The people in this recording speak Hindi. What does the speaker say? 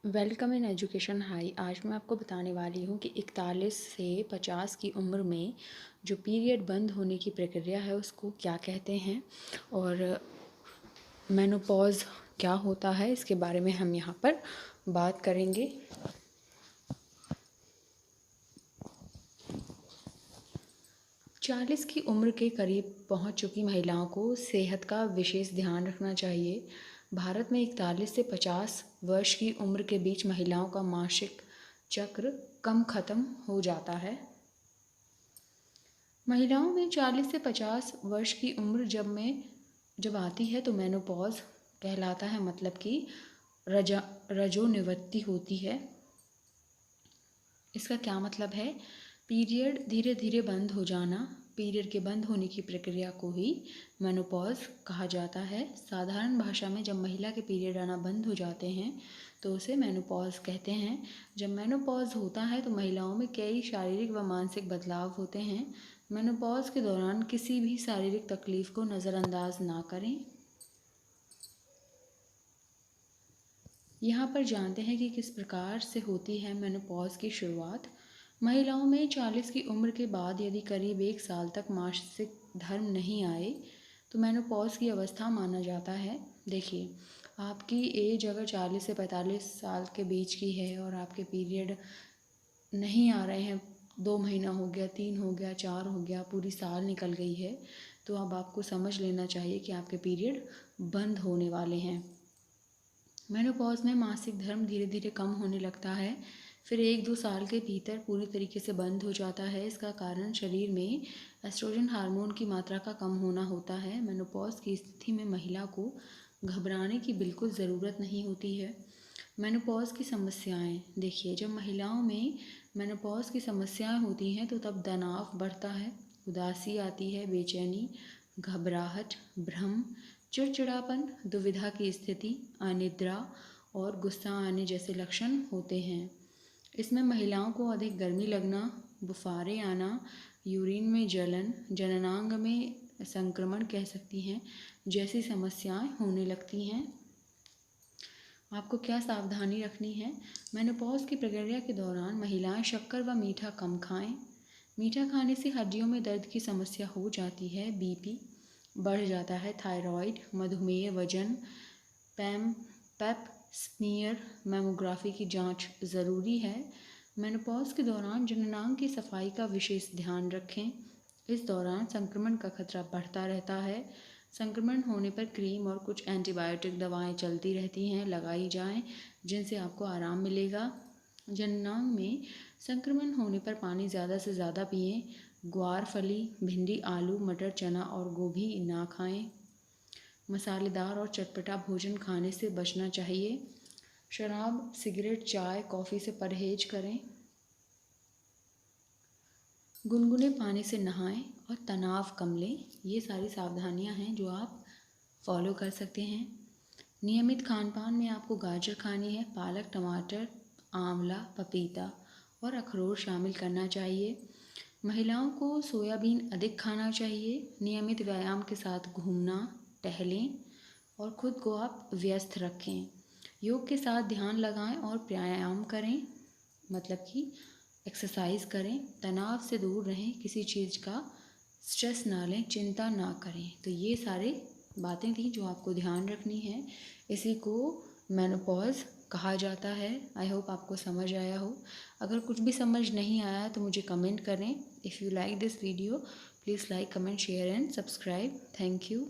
Welcome in education high. आज मैं आपको बताने वाली हूँ कि 41 से 50 की उम्र में जो पीरियड बंद होने की प्रक्रिया है उसको क्या कहते हैं और मेनोपॉज क्या होता है, इसके बारे में हम यहाँ पर बात करेंगे। चालीस की उम्र के करीब पहुंच चुकी महिलाओं को सेहत का विशेष ध्यान रखना चाहिए। भारत में 41 से 50 वर्ष की उम्र के बीच महिलाओं का मासिक चक्र कम ख़त्म हो जाता है। महिलाओं में 40 से 50 वर्ष की उम्र जब आती है तो मेनोपॉज कहलाता है, मतलब कि रजोनिवृत्ति होती है। इसका क्या मतलब है? पीरियड धीरे धीरे बंद हो जाना। पीरियड के बंद होने की प्रक्रिया को ही मेनोपॉज कहा जाता है। साधारण भाषा में जब महिला के पीरियड आना बंद हो जाते हैं तो उसे मेनोपॉज कहते हैं। जब मेनोपॉज होता है तो महिलाओं में कई शारीरिक व मानसिक बदलाव होते हैं। मेनोपॉज के दौरान किसी भी शारीरिक तकलीफ को नज़रअंदाज ना करें। यहाँ पर जानते हैं कि किस प्रकार से होती है मेनोपॉज की शुरुआत। महिलाओं में 40 की उम्र के बाद यदि करीब 1 साल तक मासिक धर्म नहीं आए तो मेनोपॉज की अवस्था माना जाता है। देखिए, आपकी एज अगर 40 से 45 साल के बीच की है और आपके पीरियड नहीं आ रहे हैं, 2 महीना हो गया, 3 हो गया, 4 हो गया, पूरी साल निकल गई है, तो अब आपको समझ लेना चाहिए कि आपके पीरियड बंद होने वाले हैं। मेनोपॉज में मासिक धर्म धीरे धीरे कम होने लगता है, फिर 1-2 साल के भीतर पूरी तरीके से बंद हो जाता है। इसका कारण शरीर में एस्ट्रोजन हार्मोन की मात्रा का कम होना होता है। मेनोपॉज की स्थिति में महिला को घबराने की बिल्कुल ज़रूरत नहीं होती है। मेनोपॉज की समस्याएं देखिए, जब महिलाओं में मेनोपॉज की समस्याएं होती हैं तो तब तनाव बढ़ता है, उदासी आती है, बेचैनी, घबराहट, भ्रम, चिड़चिड़ापन, दुविधा की स्थिति, अनिद्रा और गुस्सा आने जैसे लक्षण होते हैं। इसमें महिलाओं को अधिक गर्मी लगना, बुखारें आना, यूरिन में जलन, जननांग में संक्रमण कह सकती हैं, जैसी समस्याएं होने लगती हैं। आपको क्या सावधानी रखनी है? मेनोपॉज की प्रक्रिया के दौरान महिलाएं शक्कर व मीठा कम खाएं। मीठा खाने से हड्डियों में दर्द की समस्या हो जाती है, बीपी बढ़ जाता है, थायराइड, मधुमेह, वजन, पेप स्मीयर, मैमोग्राफी की जांच ज़रूरी है। मेनोपॉज के दौरान जननांग की सफाई का विशेष ध्यान रखें। इस दौरान संक्रमण का खतरा बढ़ता रहता है। संक्रमण होने पर क्रीम और कुछ एंटीबायोटिक दवाएं चलती रहती हैं, लगाई जाएं, जिनसे आपको आराम मिलेगा। जननांग में संक्रमण होने पर पानी ज़्यादा से ज़्यादा पिएं। ग्वार फली, भिंडी, आलू, मटर, चना और गोभी ना खाएं। मसालेदार और चटपटा भोजन खाने से बचना चाहिए। शराब, सिगरेट, चाय, कॉफ़ी से परहेज करें। गुनगुने पानी से नहाएं और तनाव कम लें। ये सारी सावधानियां हैं जो आप फॉलो कर सकते हैं। नियमित खान पान में आपको गाजर खानी है, पालक, टमाटर, आंवला, पपीता और अखरोट शामिल करना चाहिए। महिलाओं को सोयाबीन अधिक खाना चाहिए। नियमित व्यायाम के साथ घूमना, टहलें और खुद को आप व्यस्त रखें। योग के साथ ध्यान लगाएं और प्राणायाम करें, मतलब कि एक्सरसाइज करें। तनाव से दूर रहें, किसी चीज़ का स्ट्रेस ना लें, चिंता ना करें। तो ये सारे बातें थी जो आपको ध्यान रखनी है। इसी को मेनोपॉज कहा जाता है। आई होप आपको समझ आया हो। अगर कुछ भी समझ नहीं आया तो मुझे कमेंट करें। If you like this video please like, comment, share and subscribe. Thank you.